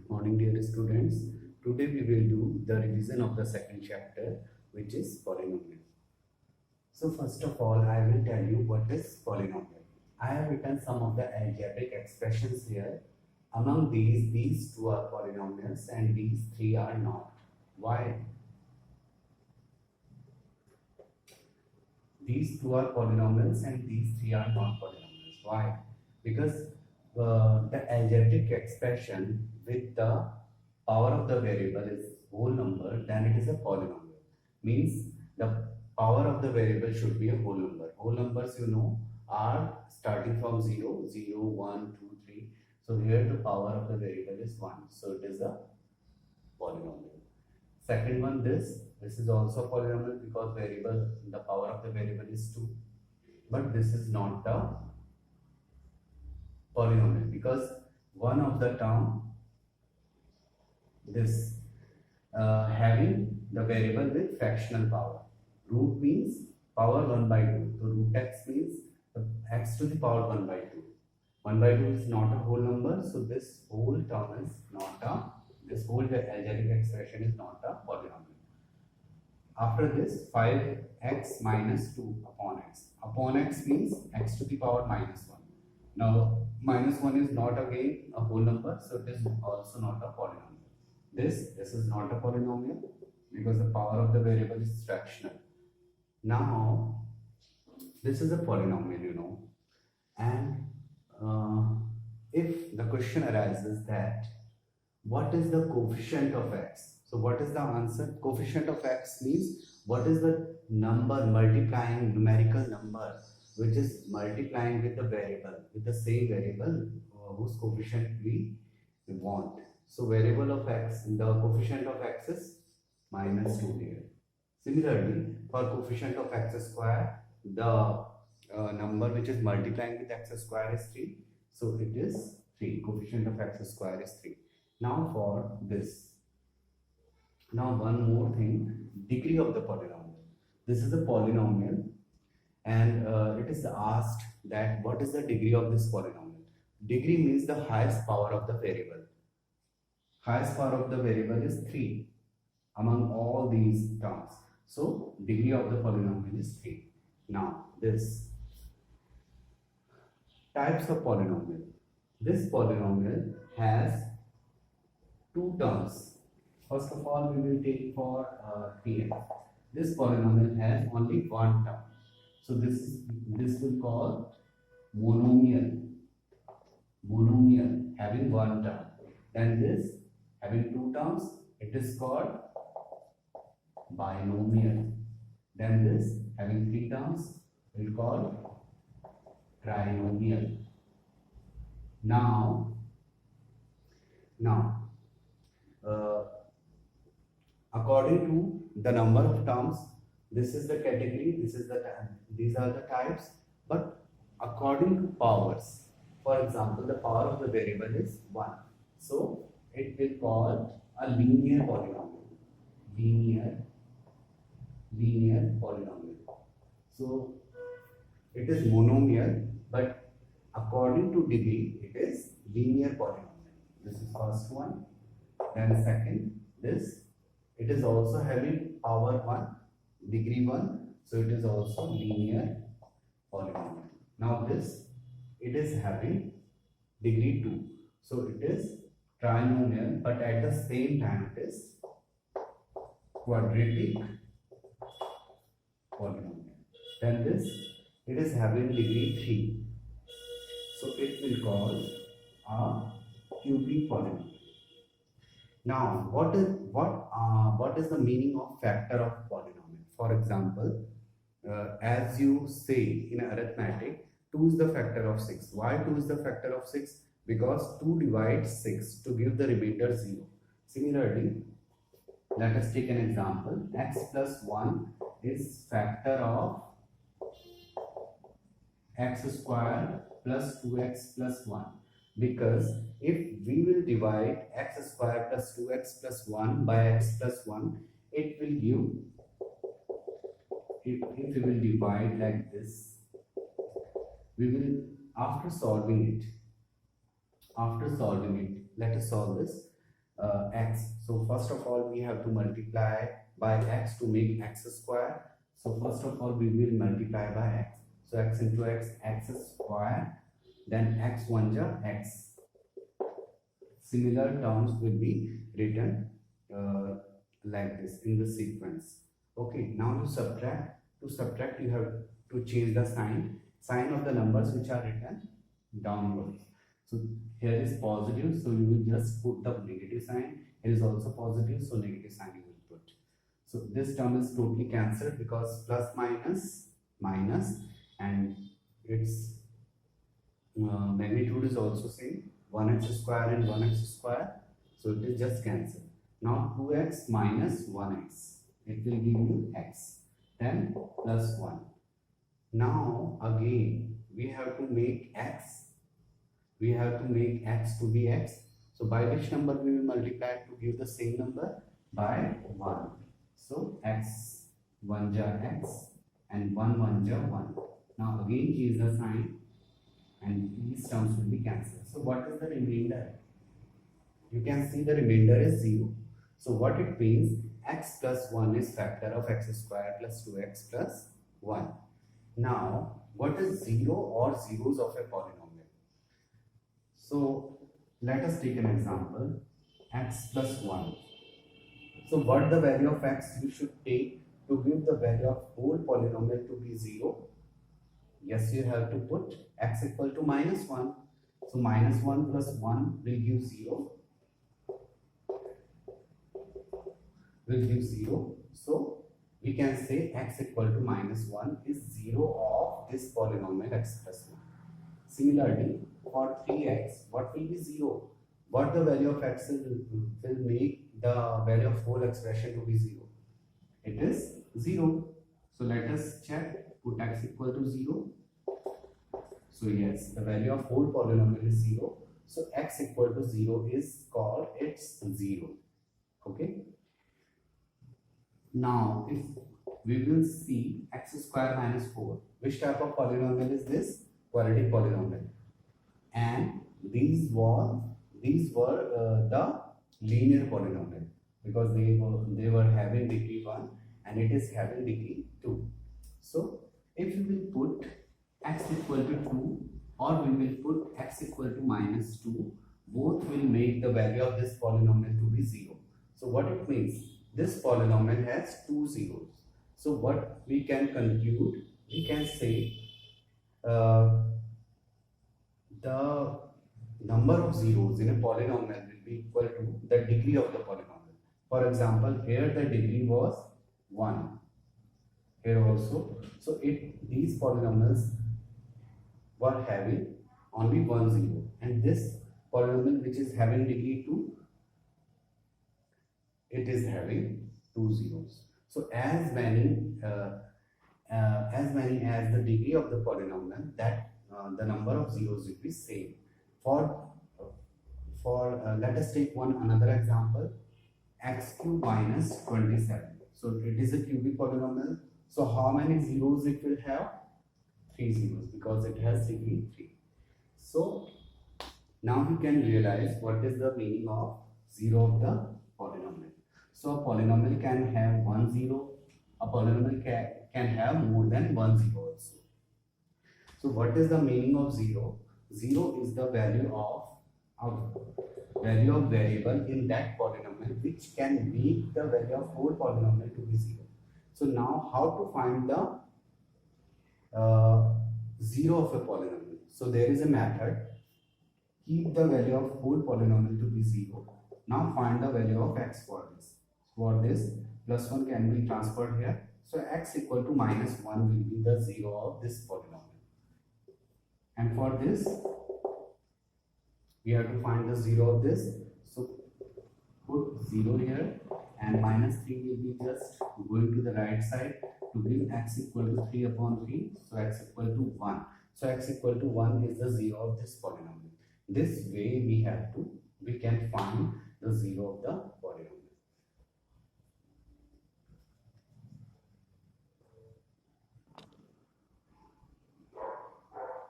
Good morning, dear students. Today we will do the revision of the second chapter, which is polynomial. So first of all, I will tell you what is polynomial. I have written some of the algebraic expressions here. Among these two are polynomials and these three are not. Why? These two are polynomials and these three are not polynomials. Why? Because the algebraic expression with the power of the variable is whole number, then it is a polynomial. Means the power of the variable should be a whole number. Whole numbers, you know, are starting from 0, 0, 1, 2, 3. So here the power of the variable is 1. So it is a polynomial. Second one, this is also a polynomial because the power of the variable is 2. But this is not a polynomial because one of the term this having the variable with fractional power. Root means power 1 by 2. So root x means x to the power 1 by 2. 1 by 2 is not a whole number, so this whole term is not this whole algebraic expression is not a polynomial. After this, 5x minus 2 upon x. Upon x means x to the power minus 1. Now, minus 1 is not again a whole number, so it is also not a polynomial. This is not a polynomial because the power of the variable is fractional. Now, this is a polynomial, you know, and if the question arises that what is the coefficient of x? So what is the answer? Coefficient of x means what is the number multiplying numerical number which is multiplying with the variable, with the same variable whose coefficient we want. So variable of x, the coefficient of x is minus 2 here. Similarly, for coefficient of x square, the number which is multiplying with x square is 3. So it is 3. Coefficient of x square is 3. Now for this. Now one more thing, degree of the polynomial. This is a polynomial and it is asked that what is the degree of this polynomial. Degree means the highest power of the variable. Highest power of the variable is 3 among all these terms. So degree of the polynomial is 3. Now this types of polynomial. This polynomial has two terms. First of all, we will take for Tn. This polynomial has only one term. So this will call monomial. Monomial having one term. Then this having two terms, it is called binomial. Then this having three terms, we will call trinomial. Now, according to the number of terms, this is the category, these are the types, but according to powers, for example, the power of the variable is 1. So it will call a linear polynomial. Linear polynomial. So it is monomial, but according to degree, it is linear polynomial. This is first one. Then second, it is also having power 1, degree 1, so it is also linear polynomial. Now it is having degree 2, so it is trinomial, but at the same time it is quadratic polynomial. Then it is having degree 3, so it will call a cubic polynomial. Now, what is the meaning of factor of polynomial? For example, as you say in arithmetic, 2 is the factor of 6. Why 2 is the factor of 6? Because 2 divides 6 to give the remainder 0. Similarly, let us take an example. X plus 1 is factor of x square plus 2x plus 1. Because if we will divide x square plus 2x plus 1 by x plus 1, it will give, if we will divide like this, we will, after solving it, let us solve this. x. So first of all, we have to multiply by x to make x square. So first of all, we will multiply by x. So x into x, x square, then x 1 ja x. Similar terms will be written like this in the sequence. Okay, now to subtract. To subtract, you have to change the sign of the numbers which are written downwards. So here is positive, so you will just put the negative sign. Here is also positive, so negative sign you will put. So this term is totally cancelled because plus minus minus, and its magnitude is also same, 1x square and 1x square, so it is just cancelled. Now 2x minus 1x, it will give you x, then plus 1. Now again we have to make x, we have to make x to be x. So by which number we will multiply to give the same number? By 1. So x 1 ja x and 1 1 ja 1. Now again change the sign and these terms will be cancelled. So what is the remainder? You can see the remainder is 0. So what it means, x plus 1 is factor of x square plus 2x plus 1. Now what is 0 or zeros of a polynomial? So let us take an example, x plus 1. So what the value of x you should take to give the value of whole polynomial to be 0? Yes, you have to put x equal to minus 1. So minus 1 plus 1 will give 0. Will give 0. So we can say x equal to minus 1 is 0 of this polynomial x plus 1. Similarly, for 3x, what will be 0? What the value of x will make the value of whole expression to be 0? It is 0. So let us check, put x equal to 0. So yes, the value of whole polynomial is 0. So x equal to 0 is called it's 0. Okay. Now if we will see x square minus 4, which type of polynomial is this? Quadratic polynomial. And these were the linear polynomial because they were having degree 1 and it is having degree 2. So if you will put x equal to 2 or we will put x equal to minus 2, both will make the value of this polynomial to be 0. So what it means, this polynomial has two zeros. So what we can conclude, we can say the number of zeros in a polynomial will be equal to the degree of the polynomial. For example, here the degree was 1, here also. So these polynomials were having only 1 0, and this polynomial which is having degree 2, it is having 2 zeros. So as many as the degree of the polynomial, that the number of zeros will be same. For let us take another example, x cube minus 27. So it is a cubic polynomial. So how many zeros it will have? 3 zeros because it has degree 3. So now you can realize what is the meaning of 0 of the polynomial. So a polynomial can have 1 0, a polynomial can have more than 1 0 also. So what is the meaning of 0? 0 is the value of variable in that polynomial which can make the value of whole polynomial to be 0. So now how to find the 0 of a polynomial? So there is a method, keep the value of whole polynomial to be 0. Now find the value of x for this. For this, plus 1 can be transferred here. So x equal to minus 1 will be the 0 of this polynomial. And for this, we have to find the 0 of this. So put 0 here and minus 3 will be just going to the right side to give x equal to 3 upon 3. So x equal to 1. So x equal to 1 is the 0 of this polynomial. This way we can find the 0 of the polynomial.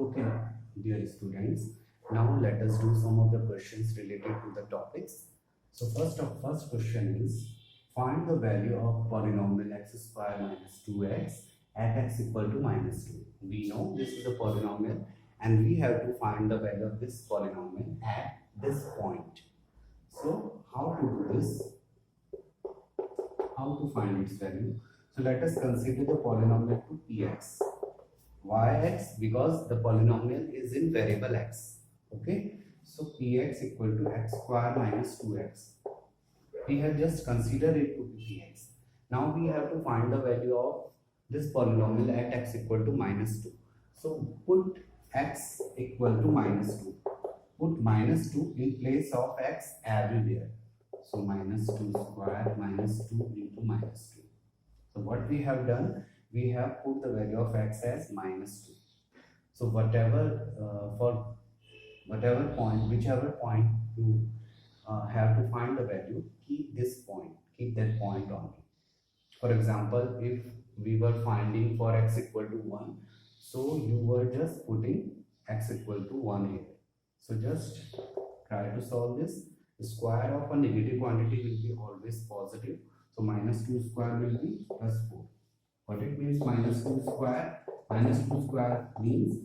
Okay, dear students, now let us do some of the questions related to the topics. First question is, find the value of polynomial x square minus 2x at x equal to minus 2. We know this is a polynomial and we have to find the value of this polynomial at this point. So how to do this? How to find its value? So let us consider the polynomial to px. Why x? Because the polynomial is in variable x. Okay. So px equal to x square minus 2x. We have just considered it to be px. Now we have to find the value of this polynomial at x equal to minus 2. So put x equal to minus 2. Put minus 2 in place of x everywhere. So minus 2 square minus 2 into minus 2. So what we have done, we have put the value of x as minus 2. So for whatever point, whichever point you have to find the value, keep this point, keep that point only. For example, if we were finding for x equal to 1, so you were just putting x equal to 1 here. So just try to solve this. The square of a negative quantity will be always positive. So minus 2 square will be plus 4. What it means minus 2 square? Minus 2 square means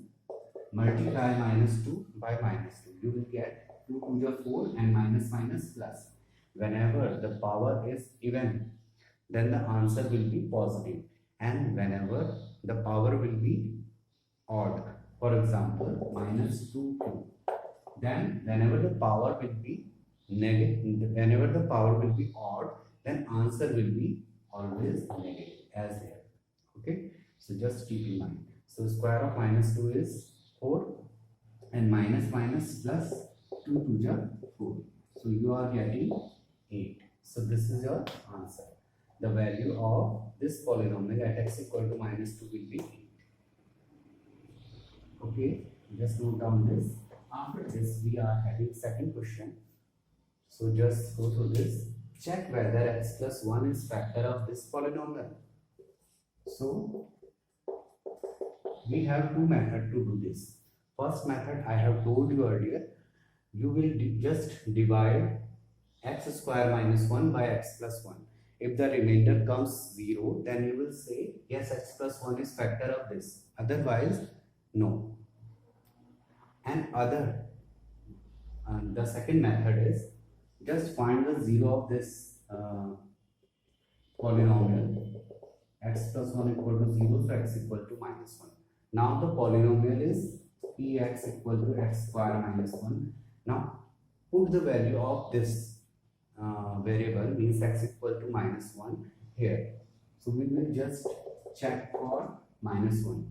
multiply minus 2 by minus 2. You will get 2 to the 4 and minus minus plus. Whenever the power is even, then the answer will be positive. And whenever the power will be odd, for example, minus 2, 2. Then whenever the power will be negative, whenever the power will be odd, then answer will be always negative as here. Okay, so just keep in mind. So square of minus 2 is 4 and minus minus plus 2 to the 4. So you are getting 8. So this is your answer. The value of this polynomial at x equal to minus 2 will be 8. Okay, just note down this. After this, we are having second question. So just go through this. Check whether x plus 1 is factor of this polynomial. So we have two methods to do this. First method I have told you earlier. You will just divide x square minus 1 by x plus 1. If the remainder comes 0, then you will say yes, x plus 1 is factor of this. Otherwise, no. And the second method is just find the 0 of this polynomial. X plus 1 equal to 0, so x equal to minus 1. Now the polynomial is px equal to x square minus 1. Now put the value of this variable, means x equal to minus 1 here. So we will just check for minus 1.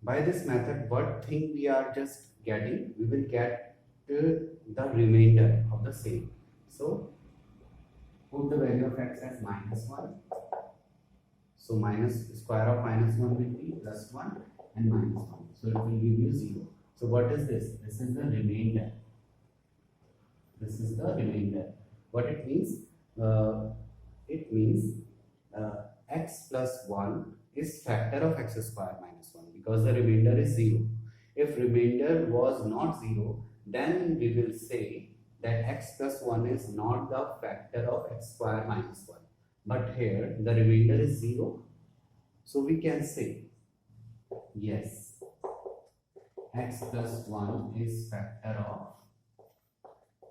By this method, what thing we are just getting? We will get the remainder of the same. So put the value of x as minus 1. So minus square of minus 1 will be plus 1 and minus 1. So it will give you 0. So what is this? This is the remainder. This is the remainder. What it means? It means x plus 1 is factor of x square minus 1 because the remainder is 0. If remainder was not 0, then we will say that x plus 1 is not the factor of x square minus 1. But here the remainder is 0. So we can say yes, x plus 1 is factor of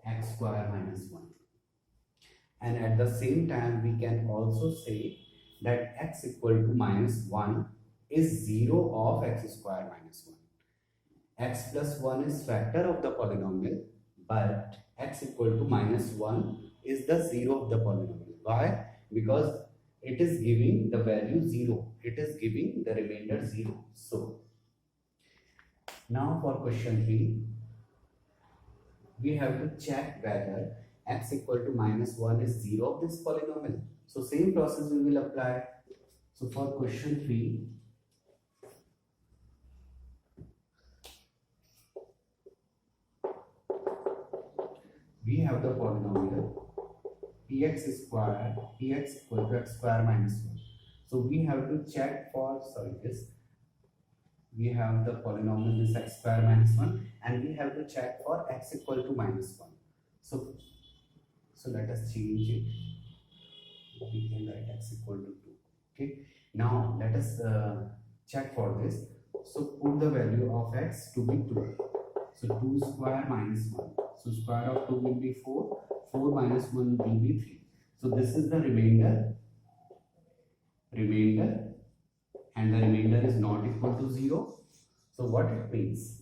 x square minus 1. And at the same time we can also say that x equal to minus 1 is 0 of x square minus 1. X plus 1 is factor of the polynomial, but x equal to minus 1 is the 0 of the polynomial. Why? Because it is giving the value 0. It is giving the remainder 0. So now for question 3, we have to check whether x equal to minus 1 is 0 of this polynomial. So same process we will apply. So for question 3, we have the polynomial px equal to x square minus 1. So we have to check for, we have the polynomial is x square minus 1 and we have to check for x equal to minus 1. So So let us change it. We can write x equal to 2. Okay. Now let us check for this. So put the value of x to be 2. So 2 square minus 1. So square of 2 will be 4. 4 minus 1 will be 3. So this is the remainder. And the remainder is not equal to 0. So what it means?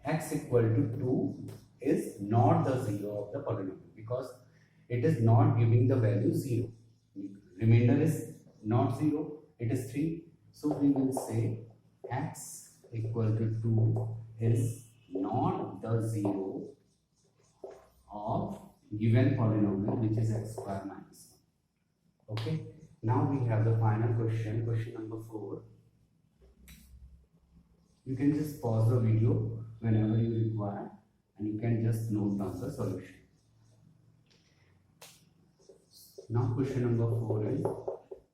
X equal to 2 is not the 0 of the polynomial because it is not giving the value 0. Remainder is not 0, it is 3. So we will say x equal to 2 is not the 0 of given polynomial, which is x square minus 1. Okay. Now we have the final question, question number 4. You can just pause the video whenever you require and you can just note down the solution. Now question number 4 is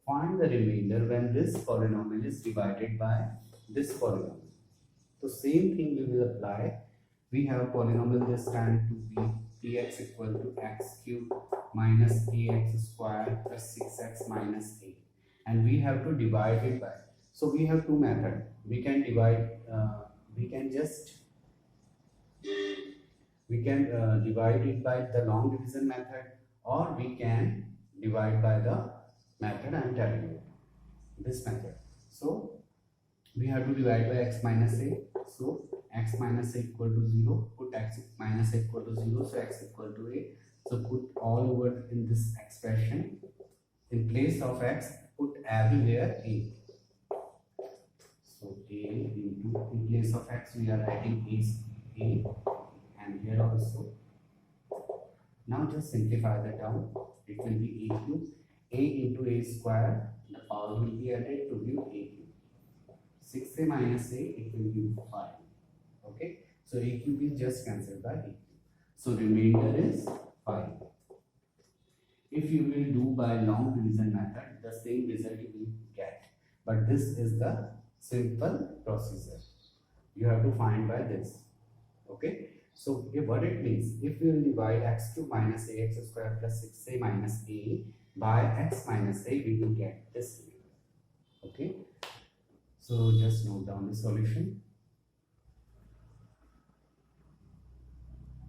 find the remainder when this polynomial is divided by this polynomial. So same thing we will apply. We have polynomial this time to be px equal to x cube minus ax square plus 6x minus 8, and we have to divide it by. So we have two methods. We can divide. Divide it by the long division method, or we can divide by the method I am telling you, this method. So we have to divide by x minus a. So x minus a equal to 0. Put x minus a equal to 0. So x equal to a. So put all over in this expression. In place of x, put everywhere a. So a into, in place of x we are writing a, and here also. Now just simplify the term. It will be a cube. A into a square, the power will be added to give a cube. 6a minus a, it will be 5. Okay. So a cube is just cancelled by a cube. So remainder is 5. If you will do by long division method, the same result you will get. But this is the simple procedure. You have to find by this. Okay. So what it means, if we will divide x cube minus ax square plus 6a minus a by x minus a, we will get this. Okay. So just note down the solution.